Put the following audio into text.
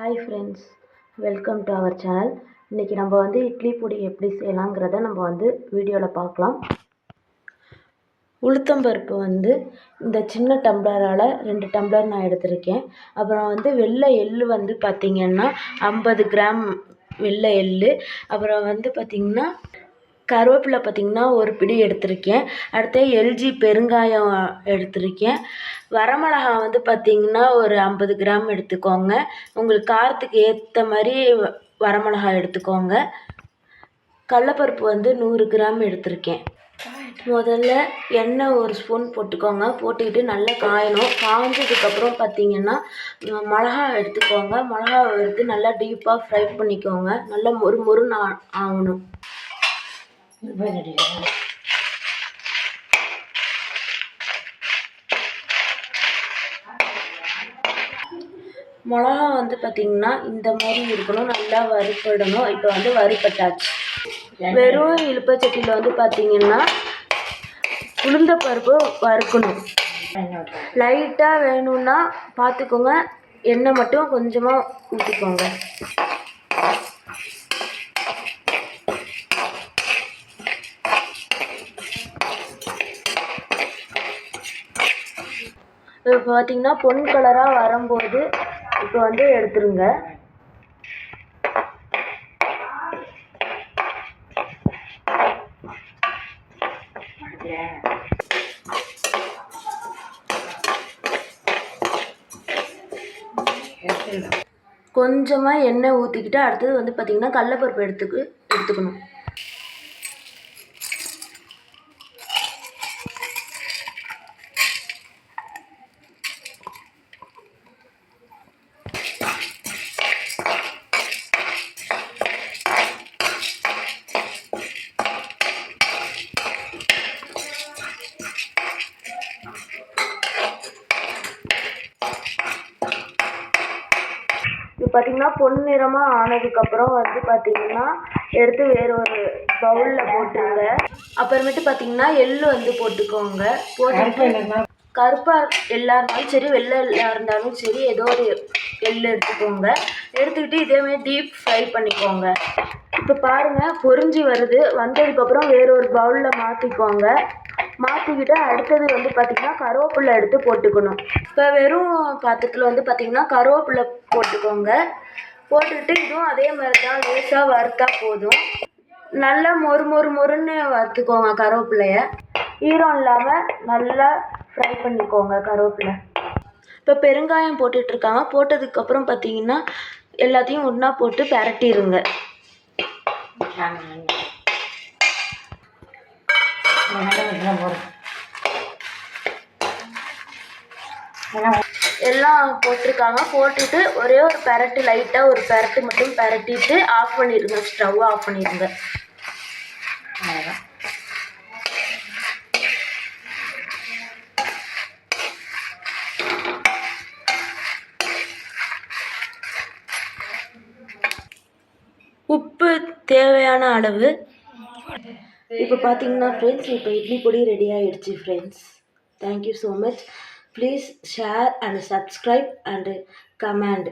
Hi friends, welcome to our channel. இன்றைக்கி நம்ம இட்லி பொடி எப்படி செய்யலாங்கிறத நம்ம வீடியோவில் பார்க்கலாம். உளுத்தம்பருப்பு இந்த சின்ன டம்ளரால் 2 டம்ளர் நான் எடுத்திருக்கேன். அப்புறம் வெள்ளை எள்ளு பார்த்திங்கன்னா 50 கிராம் வெள்ளை எள்ளு. அப்புறம் பார்த்திங்கன்னா கருவேப்பிலை பார்த்திங்கன்னா ஒரு பிடி எடுத்திருக்கேன். அடுத்து எல்ஜி பெருங்காயம் எடுத்திருக்கேன். வரமிளகா பார்த்திங்கன்னா ஒரு 50 கிராம் எடுத்துக்கோங்க. உங்களுக்கு காரத்துக்கு ஏற்ற மாதிரி வரமிளகா எடுத்துக்கோங்க. கடலப்பருப்பு 100 கிராம் எடுத்திருக்கேன். முதல்ல எண்ணெய் ஒரு ஸ்பூன் போட்டுக்கோங்க. போட்டுக்கிட்டு நல்லா காயணும். காய்ஞ்சதுக்கப்புறம் பார்த்திங்கன்னா மிளகா எடுத்துக்கோங்க. மிளகா எடுத்து நல்லா டீப்பாக ஃப்ரை பண்ணிக்கோங்க. நல்லா மொறுன்னு ஆகணும். மிளகா பார்த்திங்கன்னா இந்த மாதிரி இருக்கணும், நல்லா வறுப்படணும். இப்போ வறுப்பட்டாச்சு. வெறும் இலுப்பச்சட்டியில் பார்த்திங்கன்னா உளுந்தப்பருப்பு வறுக்கணும். லைட்டாக வேணும்னா பார்த்துக்கோங்க, எண்ணெய் மட்டும் கொஞ்சமாக ஊற்றிக்கோங்க. இப்போ பார்த்திங்கன்னா பொன் கலராக வரும்போது இப்போ எடுத்துருங்க. கொஞ்சமாக எண்ணெய் ஊற்றிக்கிட்டு அடுத்தது பார்த்திங்கன்னா கடலப்பருப்பு எடுத்துக்கணும். இப்போ பார்த்திங்கன்னா பொன்னிறமாக ஆனதுக்கப்புறம் பார்த்திங்கன்னா எடுத்து வேறு ஒரு பவுலில் போட்டுருங்க. அப்புறமேட்டு பார்த்திங்கன்னா எள்ளு போட்டுக்கோங்க. போட்டு கருப்பாக எள்ளா இருந்தாலும் சரி, வெள்ளை எள்ளா இருந்தாலும் சரி, ஏதோ ஒரு எள்ளு எடுத்துக்கோங்க. எடுத்துக்கிட்டு இதேமாதிரி டீப் ஃப்ரை பண்ணிக்கோங்க. இப்போ பாருங்கள் பொரிஞ்சு வருது. வந்ததுக்கப்புறம் வேறு ஒரு பவுலில் மாற்றிக்கோங்க. மாற்றிக்கிட்டு அடுத்தது பார்த்திங்கன்னா கருவேப்பிலை எடுத்து போட்டுக்கணும். இப்போ வெறும் பாத்திரத்தில் பார்த்திங்கன்னா கருவேப்பிலை போட்டுக்கோங்க. போட்டுக்கிட்டு இதுவும் அதே மாதிரி தான் லேசாக வறுத்தா போதும். நல்லா மொறுன்னு வறுத்துக்கோங்க. கருவேப்பிலையை ஈரம் இல்லாமல் நல்லா ஃப்ரை பண்ணிக்கோங்க கருவேப்பிலை. இப்போ பெருங்காயம் போட்டுட்ருக்காங்க. போட்டதுக்கப்புறம் பார்த்திங்கன்னா எல்லாத்தையும் ஒன்றா போட்டு பிரட்டிடுங்க. எல்லாம் போட்டிருக்காங்க. போட்டுட்டு ஒரே ஒரு பெரட்டு, லைட்டாக ஒரு பெரட்டு மட்டும் பெரட்டிட்டு ஆஃப் பண்ணிடுங்க. ஸ்டவ் ஆஃப் பண்ணிடுங்க. உப்பு தேவையான அளவு. இப்போ பார்த்தீங்கன்னா ஃப்ரெண்ட்ஸ், இப்போ இட்லி பொடி ரெடி ஆகிடுச்சு friends. Thank you so much. Please share and subscribe and comment.